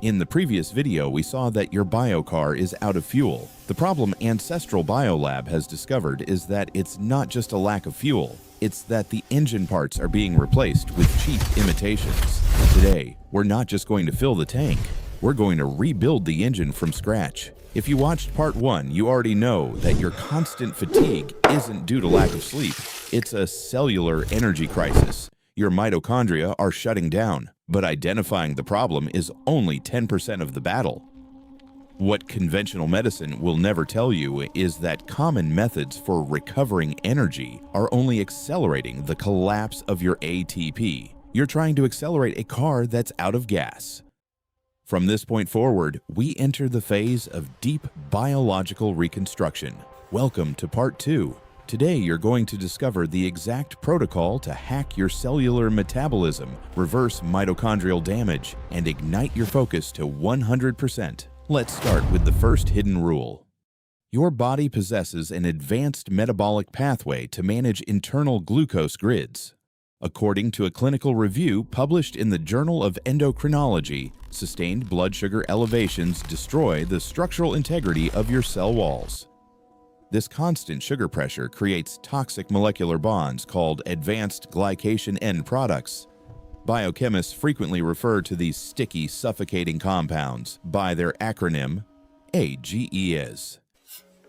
In the previous video, we saw that your biocar is out of fuel. The problem Ancestral Biolab has discovered is that it's not just a lack of fuel, it's that the engine parts are being replaced with cheap imitations. Today, we're not just going to fill the tank, we're going to rebuild the engine from scratch. If you watched part 1, you already know that your constant fatigue isn't due to lack of sleep. It's a cellular energy crisis. Your mitochondria are shutting down, but identifying the problem is only 10% of the battle. What conventional medicine will never tell you is that common methods for recovering energy are only accelerating the collapse of your ATP. You're trying to accelerate a car that's out of gas. From this point forward, we enter the phase of deep biological reconstruction. Welcome to part 2. Today, you're going to discover the exact protocol to hack your cellular metabolism, reverse mitochondrial damage, and ignite your focus to 100%. Let's start with the first hidden rule. Your body possesses an advanced metabolic pathway to manage internal glucose grids. According to a clinical review published in the Journal of Endocrinology, sustained blood sugar elevations destroy the structural integrity of your cell walls. This constant sugar pressure creates toxic molecular bonds called advanced glycation end products. Biochemists frequently refer to these sticky, suffocating compounds by their acronym AGEs.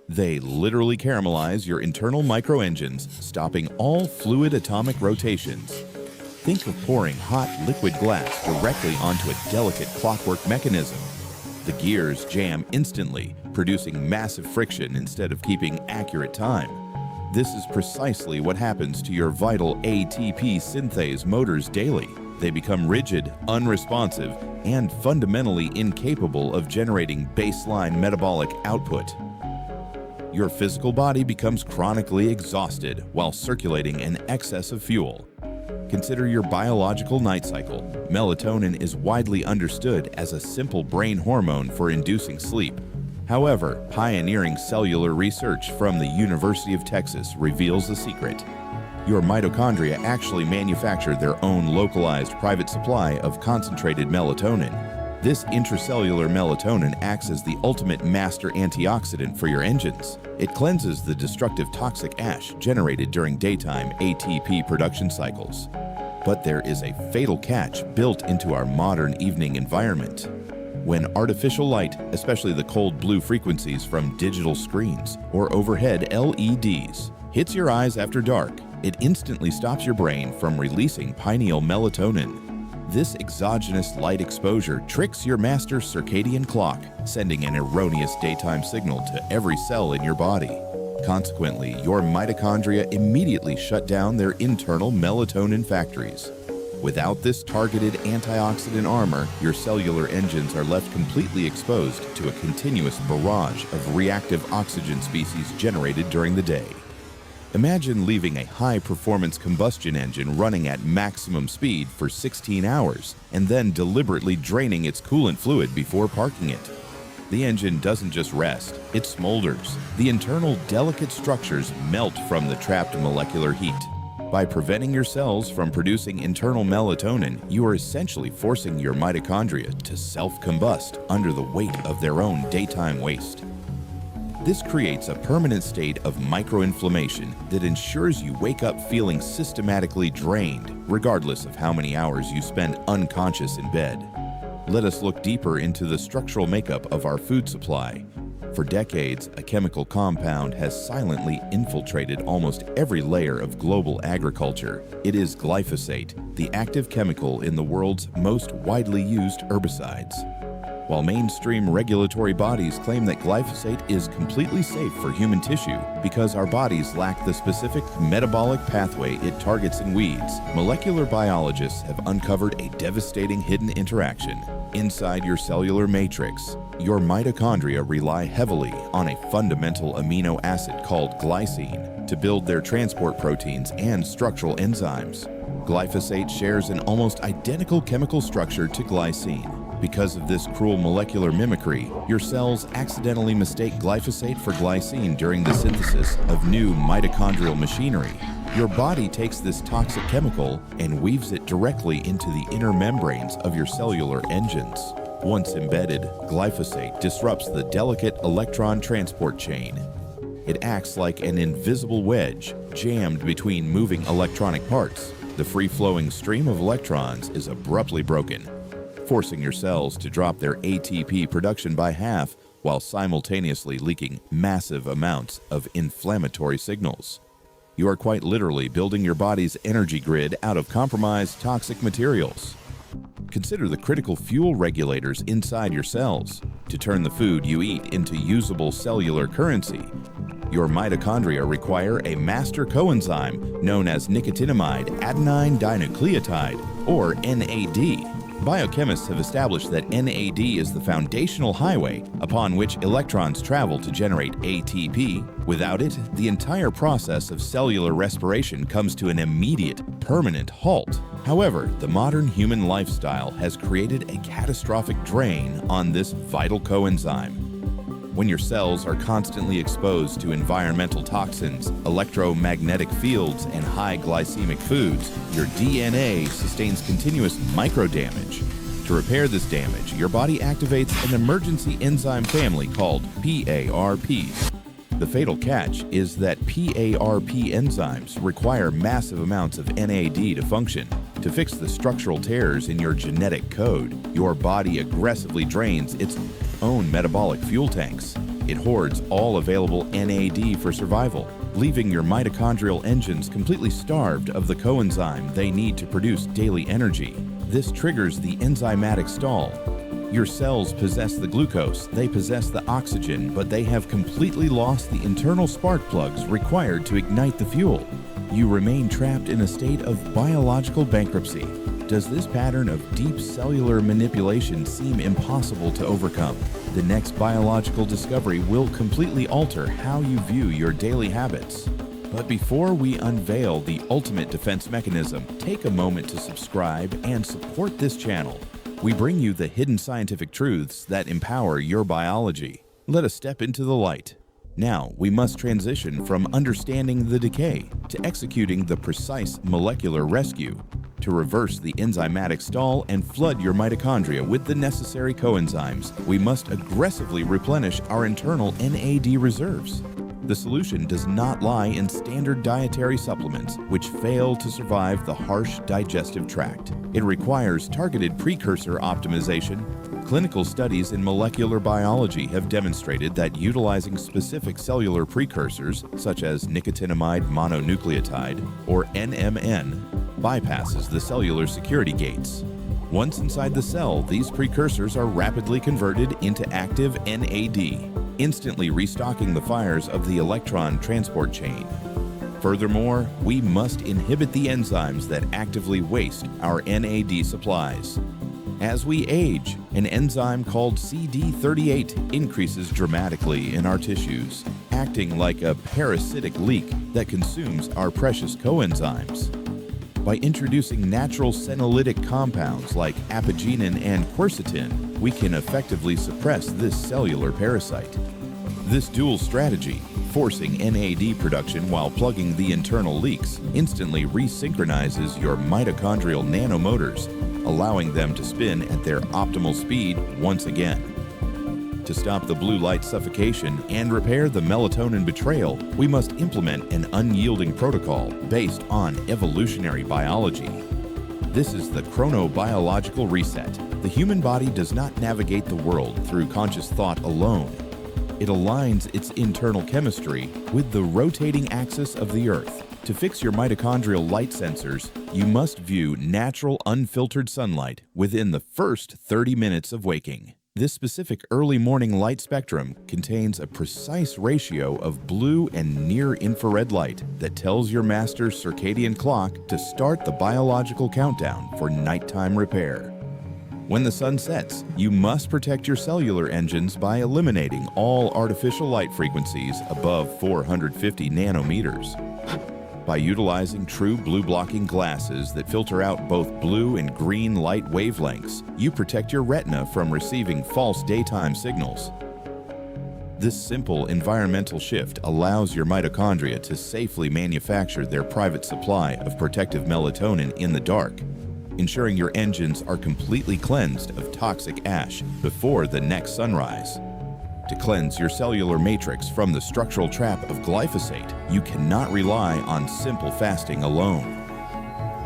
They literally caramelize your internal microengines, stopping all fluid atomic rotations. Think of pouring hot liquid glass directly onto a delicate clockwork mechanism. The gears jam instantly, producing massive friction instead of keeping accurate time. This is precisely what happens to your vital ATP synthase motors daily. They become rigid, unresponsive, and fundamentally incapable of generating baseline metabolic output. Your physical body becomes chronically exhausted while circulating an excess of fuel. Consider your biological night cycle. Melatonin is widely understood as a simple brain hormone for inducing sleep. However, pioneering cellular research from the University of Texas reveals the secret. Your mitochondria actually manufacture their own localized private supply of concentrated melatonin. This intracellular melatonin acts as the ultimate master antioxidant for your engines. It cleanses the destructive toxic ash generated during daytime ATP production cycles. But there is a fatal catch built into our modern evening environment. When artificial light, especially the cold blue frequencies from digital screens or overhead LEDs, hits your eyes after dark, it instantly stops your brain from releasing pineal melatonin. This exogenous light exposure tricks your master circadian clock, sending an erroneous daytime signal to every cell in your body. Consequently, your mitochondria immediately shut down their internal melatonin factories. Without this targeted antioxidant armor, your cellular engines are left completely exposed to a continuous barrage of reactive oxygen species generated during the day. Imagine leaving a high-performance combustion engine running at maximum speed for 16 hours and then deliberately draining its coolant fluid before parking it. The engine doesn't just rest, it smolders. The internal delicate structures melt from the trapped molecular heat. By preventing your cells from producing internal melatonin, you are essentially forcing your mitochondria to self-combust under the weight of their own daytime waste. This creates a permanent state of microinflammation that ensures you wake up feeling systematically drained, regardless of how many hours you spend unconscious in bed. Let us look deeper into the structural makeup of our food supply. For decades, a chemical compound has silently infiltrated almost every layer of global agriculture. It is glyphosate, the active chemical in the world's most widely used herbicides. While mainstream regulatory bodies claim that glyphosate is completely safe for human tissue because our bodies lack the specific metabolic pathway it targets in weeds, molecular biologists have uncovered a devastating hidden interaction. Inside your cellular matrix, your mitochondria rely heavily on a fundamental amino acid called glycine to build their transport proteins and structural enzymes. Glyphosate shares an almost identical chemical structure to glycine. Because of this cruel molecular mimicry, your cells accidentally mistake glyphosate for glycine during the synthesis of new mitochondrial machinery. Your body takes this toxic chemical and weaves it directly into the inner membranes of your cellular engines. Once embedded, glyphosate disrupts the delicate electron transport chain. It acts like an invisible wedge jammed between moving electronic parts. The free-flowing stream of electrons is abruptly broken, forcing your cells to drop their ATP production by half while simultaneously leaking massive amounts of inflammatory signals. You are quite literally building your body's energy grid out of compromised toxic materials. Consider the critical fuel regulators inside your cells to turn the food you eat into usable cellular currency. Your mitochondria require a Master Coenzyme known as nicotinamide adenine dinucleotide, or NAD. Biochemists have established that NAD is the foundational highway upon which electrons travel to generate ATP. Without it, the entire process of cellular respiration comes to an immediate, permanent halt. However, the modern human lifestyle has created a catastrophic drain on this vital coenzyme. When your cells are constantly exposed to environmental toxins, electromagnetic fields, and high glycemic foods, your DNA sustains continuous microdamage. To repair this damage, your body activates an emergency enzyme family called PARPs. The fatal catch is that PARP enzymes require massive amounts of NAD to function. To fix the structural tears in your genetic code, your body aggressively drains its own metabolic fuel tanks. It hoards all available NAD for survival, leaving your mitochondrial engines completely starved of the coenzyme they need to produce daily energy. This triggers the enzymatic stall. Your cells possess the glucose, they possess the oxygen, but they have completely lost the internal spark plugs required to ignite the fuel. You remain trapped in a state of biological bankruptcy. Does this pattern of deep cellular manipulation seem impossible to overcome? The next biological discovery will completely alter how you view your daily habits. But before we unveil the ultimate defense mechanism, take a moment to subscribe and support this channel. We bring you the hidden scientific truths that empower your biology. Let us step into the light. Now, we must transition from understanding the decay to executing the precise molecular rescue. To reverse the enzymatic stall and flood your mitochondria with the necessary coenzymes, we must aggressively replenish our internal NAD reserves. The solution does not lie in standard dietary supplements, which fail to survive the harsh digestive tract. It requires targeted precursor optimization. Clinical studies in molecular biology have demonstrated that utilizing specific cellular precursors, such as nicotinamide mononucleotide, or NMN, bypasses the cellular security gates. Once inside the cell, these precursors are rapidly converted into active NAD, instantly restocking the fires of the electron transport chain. Furthermore, we must inhibit the enzymes that actively waste our NAD supplies. As we age, an enzyme called CD38 increases dramatically in our tissues, acting like a parasitic leak that consumes our precious coenzymes. By introducing natural senolytic compounds like apigenin and quercetin, we can effectively suppress this cellular parasite. This dual strategy, forcing NAD production while plugging the internal leaks, instantly resynchronizes your mitochondrial nanomotors, allowing them to spin at their optimal speed once again. To stop the blue light suffocation and repair the melatonin betrayal, we must implement an unyielding protocol based on evolutionary biology. This is the Chronobiological Reset. The human body does not navigate the world through conscious thought alone. It aligns its internal chemistry with the rotating axis of the Earth. To fix your mitochondrial light sensors, you must view natural unfiltered sunlight within the first 30 minutes of waking. This specific early morning light spectrum contains a precise ratio of blue and near-infrared light that tells your master circadian clock to start the biological countdown for nighttime repair. When the sun sets, you must protect your cellular engines by eliminating all artificial light frequencies above 450 nanometers. By utilizing true blue-blocking glasses that filter out both blue and green light wavelengths, you protect your retina from receiving false daytime signals. This simple environmental shift allows your mitochondria to safely manufacture their private supply of protective melatonin in the dark. ensuring your engines are completely cleansed of toxic ash before the next sunrise. To cleanse your cellular matrix from the structural trap of glyphosate, you cannot rely on simple fasting alone.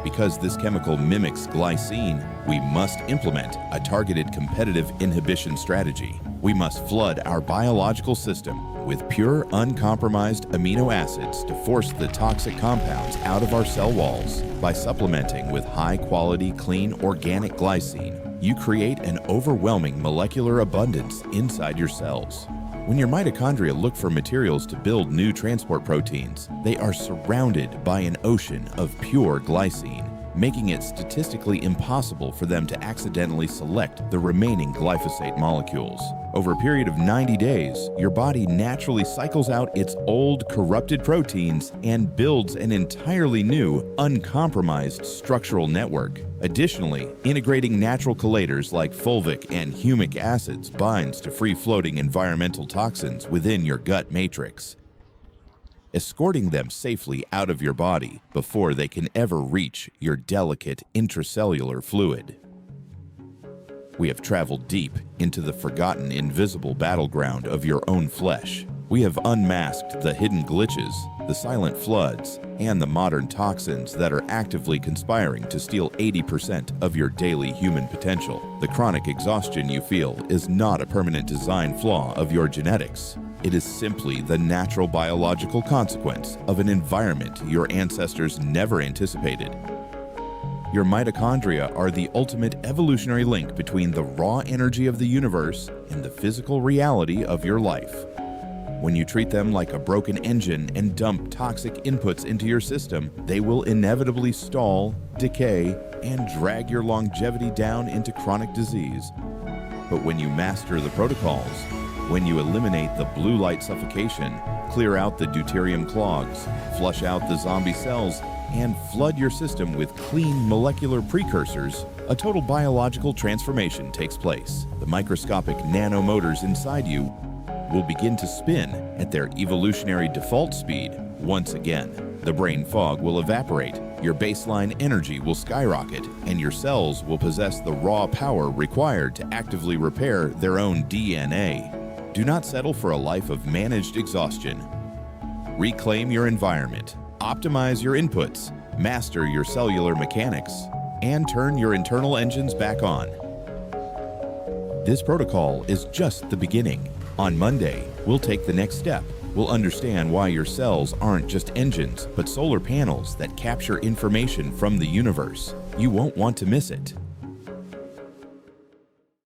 Because this chemical mimics glycine, we must implement a targeted competitive inhibition strategy. We must flood our biological system with pure, uncompromised amino acids to force the toxic compounds out of our cell walls. By supplementing with high-quality, clean, organic glycine, you create an overwhelming molecular abundance inside your cells. When your mitochondria look for materials to build new transport proteins, they are surrounded by an ocean of pure glycine, making it statistically impossible for them to accidentally select the remaining glyphosate molecules. Over a period of 90 days, your body naturally cycles out its old, corrupted proteins and builds an entirely new, uncompromised structural network. Additionally, integrating natural chelators like fulvic and humic acids binds to free-floating environmental toxins within your gut matrix, escorting them safely out of your body before they can ever reach your delicate intracellular fluid. We have traveled deep into the forgotten, invisible battleground of your own flesh. We have unmasked the hidden glitches, the silent floods, and the modern toxins that are actively conspiring to steal 80% of your daily human potential. The chronic exhaustion you feel is not a permanent design flaw of your genetics. It is simply the natural biological consequence of an environment your ancestors never anticipated. Your mitochondria are the ultimate evolutionary link between the raw energy of the universe and the physical reality of your life. When you treat them like a broken engine and dump toxic inputs into your system, they will inevitably stall, decay, and drag your longevity down into chronic disease. But when you master the protocols, when you eliminate the blue light suffocation, clear out the deuterium clogs, flush out the zombie cells, and flood your system with clean molecular precursors, a total biological transformation takes place. The microscopic nanomotors inside you will begin to spin at their evolutionary default speed once again. The brain fog will evaporate, your baseline energy will skyrocket, and your cells will possess the raw power required to actively repair their own DNA. Do not settle for a life of managed exhaustion. Reclaim your environment, optimize your inputs, master your cellular mechanics, and turn your internal engines back on. This protocol is just the beginning. On Monday, we'll take the next step. We'll understand why your cells aren't just engines, but solar panels that capture information from the universe. You won't want to miss it.